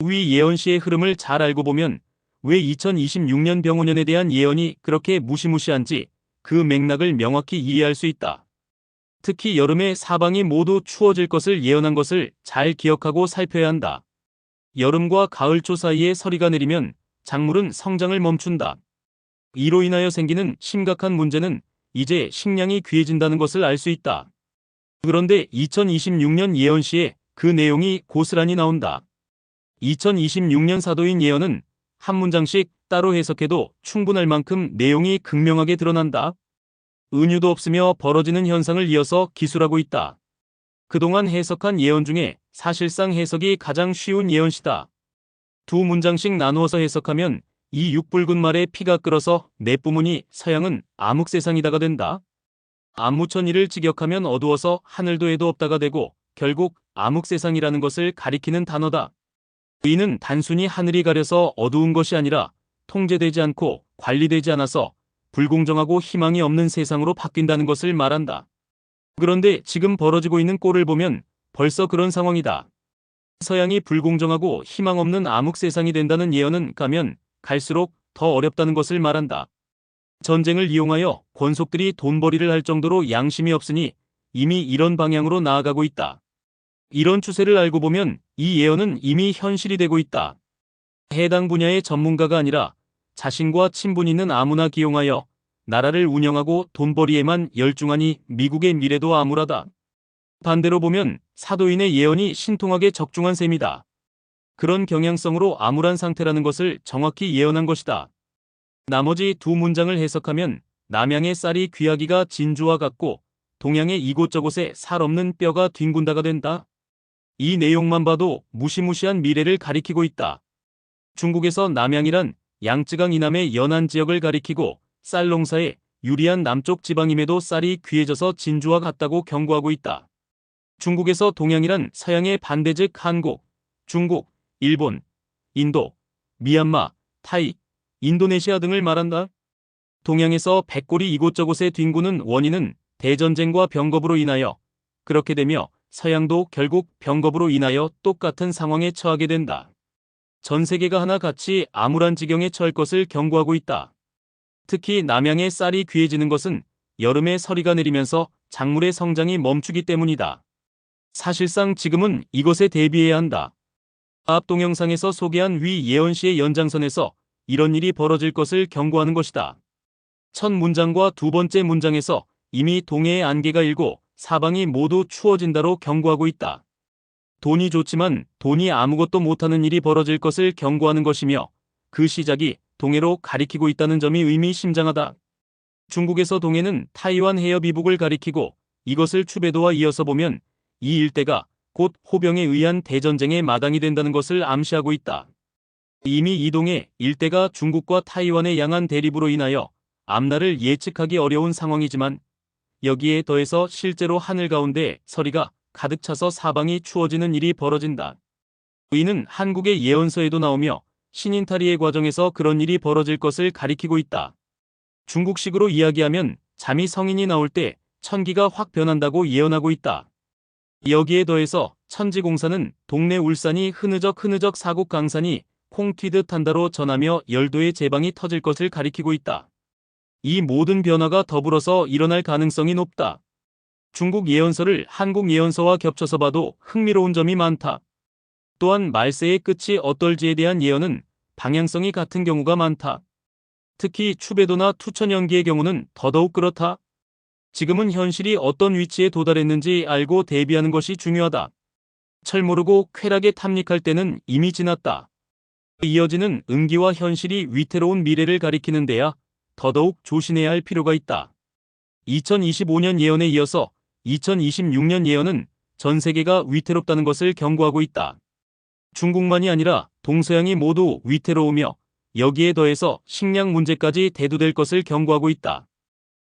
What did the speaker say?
위 예언시의 흐름을 잘 알고 보면 왜 2026년 병원년에 대한 예언이 그렇게 무시무시한지 그 맥락을 명확히 이해할 수 있다. 특히 여름에 사방이 모두 추워질 것을 예언한 것을 잘 기억하고 살펴야 한다. 여름과 가을 초 사이에 서리가 내리면 작물은 성장을 멈춘다. 이로 인하여 생기는 심각한 문제는 이제 식량이 귀해진다는 것을 알 수 있다. 그런데 2026년 예언시에 그 내용이 고스란히 나온다. 2026년 사도인 예언은 한 문장씩 따로 해석해도 충분할 만큼 내용이 극명하게 드러난다. 은유도 없으며 벌어지는 현상을 이어서 기술하고 있다. 그동안 해석한 예언 중에 사실상 해석이 가장 쉬운 예언시다. 두 문장씩 나누어서 해석하면 이 육붉은 말에 피가 끓어서 내뿜으니 서양은 암흑세상이다가 된다. 암무천이를 직역하면 어두워서 하늘도 해도 없다가 되고 결국 암흑세상이라는 것을 가리키는 단어다. 이는 단순히 하늘이 가려서 어두운 것이 아니라 통제되지 않고 관리되지 않아서 불공정하고 희망이 없는 세상으로 바뀐다는 것을 말한다. 그런데 지금 벌어지고 있는 꼴을 보면 벌써 그런 상황이다. 서양이 불공정하고 희망 없는 암흑 세상이 된다는 예언은 가면 갈수록 더 어렵다는 것을 말한다. 전쟁을 이용하여 권속들이 돈벌이를 할 정도로 양심이 없으니 이미 이런 방향으로 나아가고 있다. 이런 추세를 알고 보면 이 예언은 이미 현실이 되고 있다. 해당 분야의 전문가가 아니라 자신과 친분 있는 아무나 기용하여 나라를 운영하고 돈벌이에만 열중하니 미국의 미래도 암울하다. 반대로 보면 사도인의 예언이 신통하게 적중한 셈이다. 그런 경향성으로 암울한 상태라는 것을 정확히 예언한 것이다. 나머지 두 문장을 해석하면 남양의 쌀이 귀하기가 진주와 같고 동양의 이곳저곳에 살 없는 뼈가 뒹군다가 된다. 이 내용만 봐도 무시무시한 미래를 가리키고 있다. 중국에서 남양이란 양쯔강 이남의 연안 지역을 가리키고 쌀 농사에 유리한 남쪽 지방임에도 쌀이 귀해져서 진주와 같다고 경고하고 있다. 중국에서 동양이란 서양의 반대즉 한국, 중국, 일본, 인도, 미얀마, 타이, 인도네시아 등을 말한다. 동양에서 백골이 이곳저곳에 뒹구는 원인은 대전쟁과 병겁으로 인하여 그렇게 되며 서양도 결국 병겁으로 인하여 똑같은 상황에 처하게 된다. 전 세계가 하나같이 암울한 지경에 처할 것을 경고하고 있다. 특히 남양의 쌀이 귀해지는 것은 여름에 서리가 내리면서 작물의 성장이 멈추기 때문이다. 사실상 지금은 이것에 대비해야 한다. 앞 동영상에서 소개한 위 예언시의 연장선에서 이런 일이 벌어질 것을 경고하는 것이다. 첫 문장과 두 번째 문장에서 이미 동해의 안개가 일고 사방이 모두 추워진다로 경고하고 있다. 돈이 좋지만 돈이 아무것도 못하는 일이 벌어질 것을 경고하는 것이며 그 시작이 동해로 가리키고 있다는 점이 의미심장하다. 중국에서 동해는 타이완 해협 이북을 가리키고 이것을 추배도와 이어서 보면 이 일대가 곧 호병에 의한 대전쟁의 마당이 된다는 것을 암시하고 있다. 이미 이 동해 일대가 중국과 타이완의 양안 대립으로 인하여 앞날을 예측하기 어려운 상황이지만 여기에 더해서 실제로 하늘 가운데 서리가 가득 차서 사방이 추워지는 일이 벌어진다. 이는 한국의 예언서에도 나오며 신인탈의의 과정에서 그런 일이 벌어질 것을 가리키고 있다. 중국식으로 이야기하면 잠이 성인이 나올 때 천기가 확 변한다고 예언하고 있다. 여기에 더해서 천지공사는 동네 울산이 흐느적 사국 강산이 콩 튀듯 한다로 전하며 열도의 제방이 터질 것을 가리키고 있다. 이 모든 변화가 더불어서 일어날 가능성이 높다. 중국 예언서를 한국 예언서와 겹쳐서 봐도 흥미로운 점이 많다. 또한 말세의 끝이 어떨지에 대한 예언은 방향성이 같은 경우가 많다. 특히 추배도나 투천연기의 경우는 더더욱 그렇다. 지금은 현실이 어떤 위치에 도달했는지 알고 대비하는 것이 중요하다. 철 모르고 쾌락에 탐닉할 때는 이미 지났다. 이어지는 음기와 현실이 위태로운 미래를 가리키는 데야 더더욱 조심해야 할 필요가 있다. 2025년 예언에 이어서 2026년 예언은 전 세계가 위태롭다는 것을 경고하고 있다. 중국만이 아니라 동서양이 모두 위태로우며 여기에 더해서 식량 문제까지 대두될 것을 경고하고 있다.